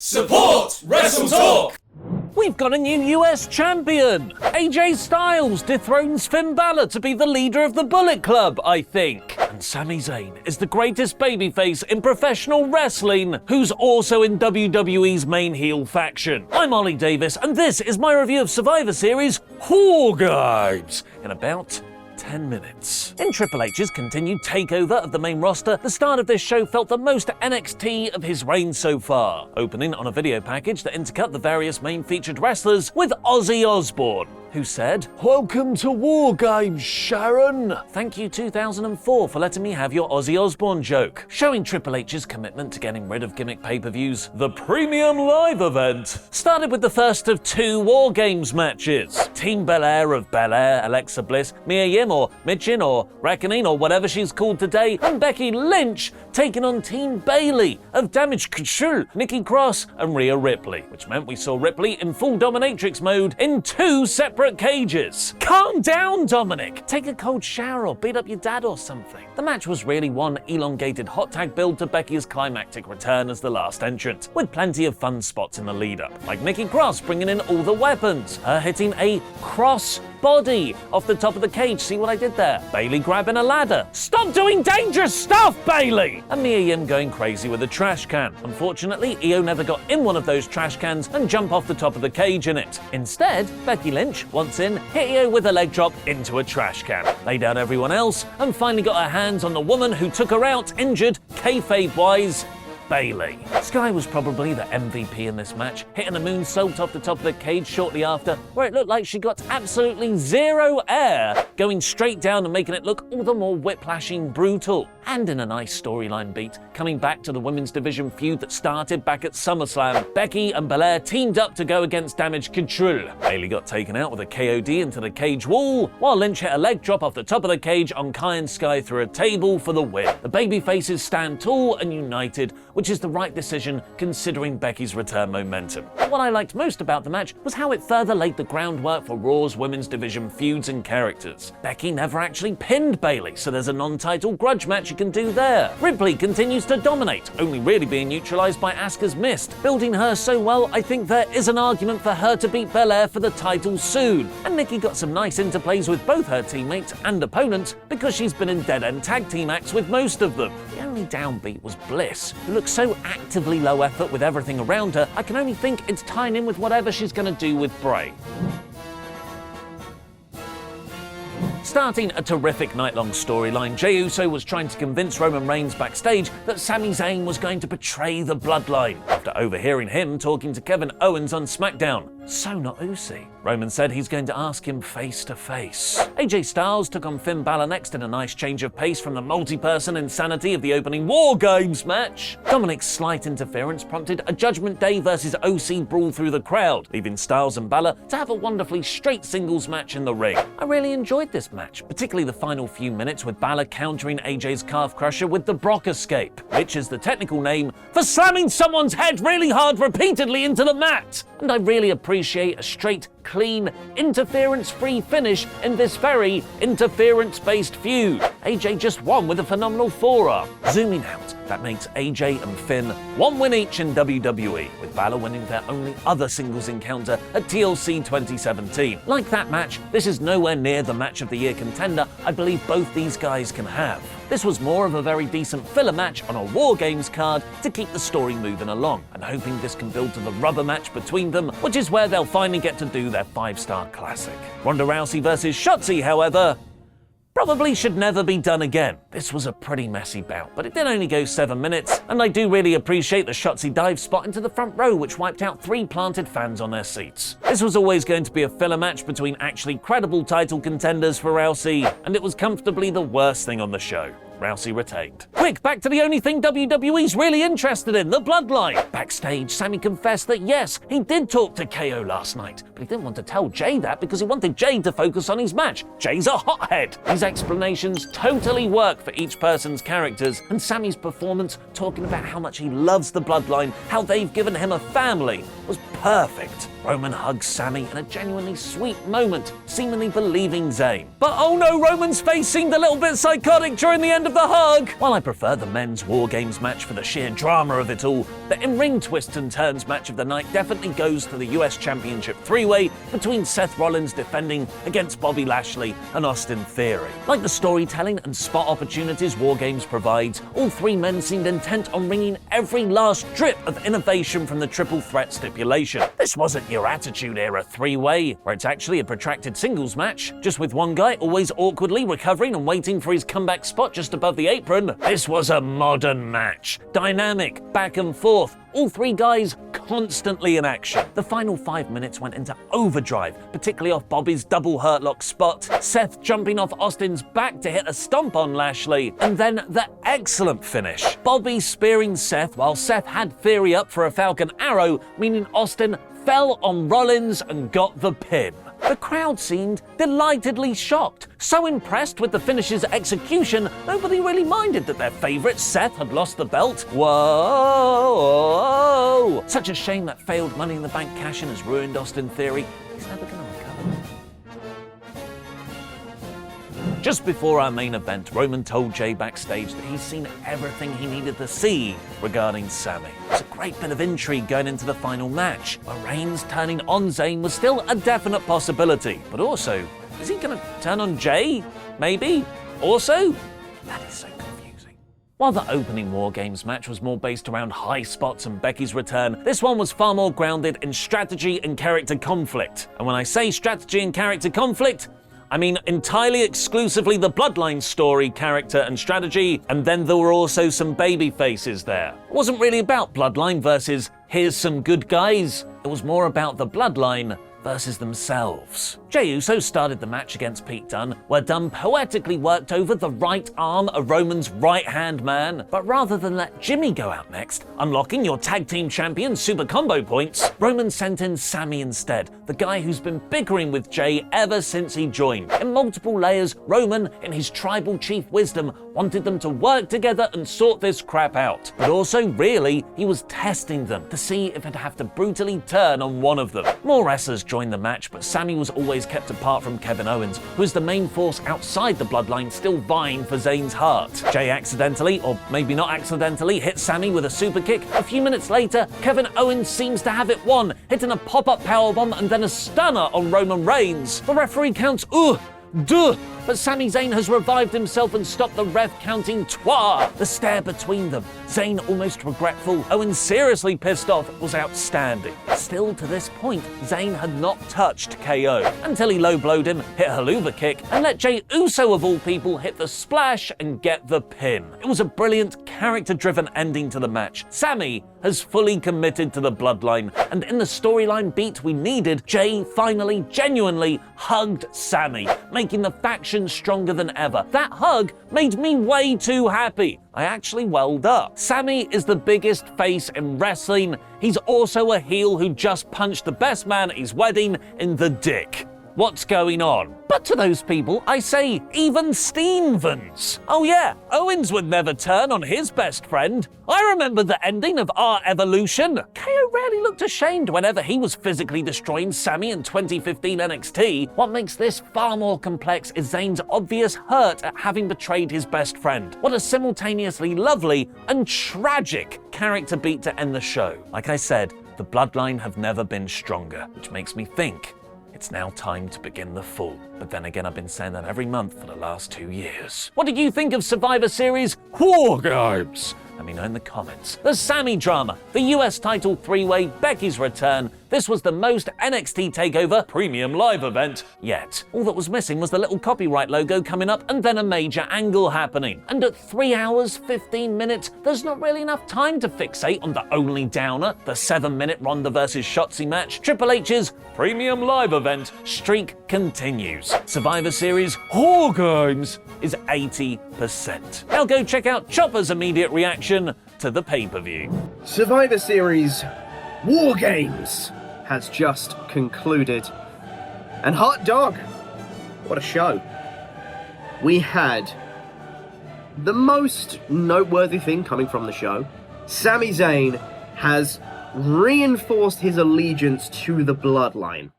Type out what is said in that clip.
Support WrestleTalk! We've got a new US champion! AJ Styles dethrones Finn Balor to be the leader of the Bullet Club, I think. And Sami Zayn is the greatest babyface in professional wrestling, who's also in WWE's main heel faction. I'm Ollie Davis, and this is my review of Survivor Series War Games in about 10 minutes. In Triple H's continued takeover of the main roster, the start of this show felt the most NXT of his reign so far, opening on a video package that intercut the various main featured wrestlers with Ozzy Osbourne, who said, "Welcome to War Games, Sharon." Thank you 2004 for letting me have your Ozzy Osbourne joke. Showing Triple H's commitment to getting rid of gimmick pay-per-views, the Premium Live event started with the first of two War Games matches. Team Belair of Belair, Alexa Bliss, Mia Yim or Michin or Reckoning or whatever she's called today, and Becky Lynch taking on Team Bayley of Damage Control, Nikki Cross and Rhea Ripley, which meant we saw Ripley in full dominatrix mode in two separate cages. Calm down, Dominic. Take a cold shower or beat up your dad or something. The match was really one elongated hot tag build to Becky's climactic return as the last entrant, with plenty of fun spots in the lead-up, like Nikki Cross bringing in all the weapons, her hitting a cross body off the top of the cage. See what I did there? Bayley grabbing a ladder. Stop doing dangerous stuff, Bayley! And Mia Yim going crazy with a trash can. Unfortunately, Io never got in one of those trash cans and jump off the top of the cage in it. Instead, Becky Lynch, once in, hit Io with a leg drop into a trash can, laid down everyone else, and finally got her hands on the woman who took her out injured, kayfabe-wise, Bayley. Sky was probably the MVP in this match, hitting a moonsault off the top of the cage shortly after, where it looked like she got absolutely zero air, going straight down and making it look all the more whiplashing brutal. And in a nice storyline beat, coming back to the women's division feud that started back at SummerSlam, Becky and Belair teamed up to go against Damage Control. Bayley got taken out with a KOD into the cage wall, while Lynch hit a leg drop off the top of the cage on Kai and Sky through a table for the win. The babyfaces stand tall and united, which is the right decision considering Becky's return momentum. But what I liked most about the match was how it further laid the groundwork for Raw's women's division feuds and characters. Becky never actually pinned Bayley, so there's a non-title grudge match you can do there. Ripley continues to dominate, only really being neutralized by Asuka's mist. Building her so well, I think there is an argument for her to beat Belair for the title soon. And Nikki got some nice interplays with both her teammates and opponents because she's been in dead-end tag team acts with most of them. The only downbeat was Bliss, who looks so actively low effort with everything around her, I can only think it's tying in with whatever she's going to do with Bray. Starting a terrific night-long storyline, Jey Uso was trying to convince Roman Reigns backstage that Sami Zayn was going to betray the Bloodline, after overhearing him talking to Kevin Owens on SmackDown. So not Uso. Roman said he's going to ask him face to face. AJ Styles took on Finn Balor next in a nice change of pace from the multi-person insanity of the opening War Games match. Dominic's slight interference prompted a Judgment Day versus OC brawl through the crowd, leaving Styles and Balor to have a wonderfully straight singles match in the ring. I really enjoyed this match, particularly the final few minutes with Balor countering AJ's calf crusher with the Brock escape, which is the technical name for slamming someone's head really hard repeatedly into the mat. And I really appreciate a straight, clean, interference-free finish in this very interference-based feud. AJ just won with a phenomenal forearm. Zooming out, that makes AJ and Finn one win each in WWE, with Balor winning their only other singles encounter at TLC 2017. Like that match, this is nowhere near the match of the year contender I believe both these guys can have. This was more of a very decent filler match on a War Games card to keep the story moving along. I'm hoping this can build to the rubber match between them, which is where they'll finally get to do their 5-star classic. Ronda Rousey versus Shotzi, however, probably should never be done again. This was a pretty messy bout, but it did only go 7 minutes, and I do really appreciate the Shotzi dive spot into the front row, which wiped out 3 planted fans on their seats. This was always going to be a filler match between actually credible title contenders for Rousey, and it was comfortably the worst thing on the show. Rousey retained. Quick, back to the only thing WWE's really interested in, the Bloodline. Backstage, Sami confessed that yes, he did talk to KO last night, but he didn't want to tell Jey that because he wanted Jey to focus on his match. Jey's a hothead. These explanations totally work for each person's characters, and Sami's performance talking about how much he loves the Bloodline, how they've given him a family, was perfect. Roman hugs Sami in a genuinely sweet moment, seemingly believing Zayn. But oh no, Roman's face seemed a little bit psychotic during the end of the hug! While I prefer the men's War Games match for the sheer drama of it all, the in-ring twists and turns match of the night definitely goes to the US Championship three-way between Seth Rollins defending against Bobby Lashley and Austin Theory. Like the storytelling and spot opportunities War Games provides, all three men seemed intent on wringing every last drip of innovation from the triple threat stipulation. This wasn't your Attitude Era three-way, where it's actually a protracted singles match, just with one guy always awkwardly recovering and waiting for his comeback spot just above the apron. This was a modern match. Dynamic, back and forth, all three guys constantly in action. The final 5 minutes went into overdrive, particularly off Bobby's double hurtlock spot, Seth jumping off Austin's back to hit a stomp on Lashley, and then the excellent finish. Bobby spearing Seth while Seth had Theory up for a Falcon Arrow, meaning Austin fell on Rollins and got the pin. The crowd seemed delightedly shocked, so impressed with the finish's execution, nobody really minded that their favourite Seth had lost the belt. Whoa! Such a shame that failed Money in the Bank cash-in has ruined Austin Theory. He's never going to recover. Just before our main event, Roman told Jay backstage that he's seen everything he needed to see regarding Sami. It's a great bit of intrigue going into the final match, where Reigns turning on Zayn was still a definite possibility. But also, is he going to turn on Jay? Maybe? Also? That is so confusing. While the opening War Games match was more based around high spots and Becky's return, this one was far more grounded in strategy and character conflict. And when I say strategy and character conflict, I mean entirely exclusively the Bloodline story, character and strategy, and then there were also some Babyfaces there. It wasn't really about Bloodline versus here's some good guys. It was more about the Bloodline versus themselves. Jey Uso started the match against Pete Dunne, where Dunne poetically worked over the right arm of Roman's right-hand man. But rather than let Jimmy go out next, unlocking your tag team champion super combo points, Roman sent in Sami instead, the guy who's been bickering with Jey ever since he joined. In multiple layers, Roman, in his tribal chief wisdom, wanted them to work together and sort this crap out. But also, really, he was testing them to see if he'd have to brutally turn on one of them. More wrestlers joined the match, but Sami was always kept apart from Kevin Owens, who is the main force outside the Bloodline still vying for Zayn's heart. Jey accidentally, or maybe not accidentally, hit Sami with a super kick. A few minutes later, Kevin Owens seems to have it won, hitting a pop-up powerbomb and then a stunner on Roman Reigns. The referee counts, but Sami Zayn has revived himself and stopped the ref counting twa. The stare between them, Zayn almost regretful, Owens seriously pissed off, was outstanding. Still to this point, Zayn had not touched KO, until he low-blowed him, hit a haluva kick, and let Jey Uso of all people hit the splash and get the pin. It was a brilliant, character-driven ending to the match. Sami has fully committed to the Bloodline, and in the storyline beat we needed, Jey finally, genuinely hugged Sami, making the faction stronger than ever. That hug made me way too happy. I actually welled up. Sami is the biggest face in wrestling. He's also a heel who just punched the best man at his wedding in the dick. What's going on? But to those people, I say, even Stevens. Oh yeah, Owens would never turn on his best friend. I remember the ending of Our Evolution. KO rarely looked ashamed whenever he was physically destroying Sami in 2015 NXT. What makes this far more complex is Zayn's obvious hurt at having betrayed his best friend. What a simultaneously lovely and tragic character beat to end the show. Like I said, the Bloodline have never been stronger, which makes me think it's now time to begin the fall. But then again, I've been saying that every month for the last 2 years. What did you think of Survivor Series War Games? Let me know in the comments. The Sami drama, the US title three-way, Becky's return. This was the most NXT TakeOver premium live event yet. All that was missing was the little copyright logo coming up and then a major angle happening. And at 3 hours, 15 minutes, there's not really enough time to fixate on the only downer, the 7-minute Ronda versus Shotzi match. Triple H's premium live event streak continues. Survivor Series War Games is 80%. Now go check out Chopper's immediate reaction to the pay-per-view. Survivor Series War Games has just concluded. And hot dog, what a show. We had the most noteworthy thing coming from the show. Sami Zayn has reinforced his allegiance to the Bloodline.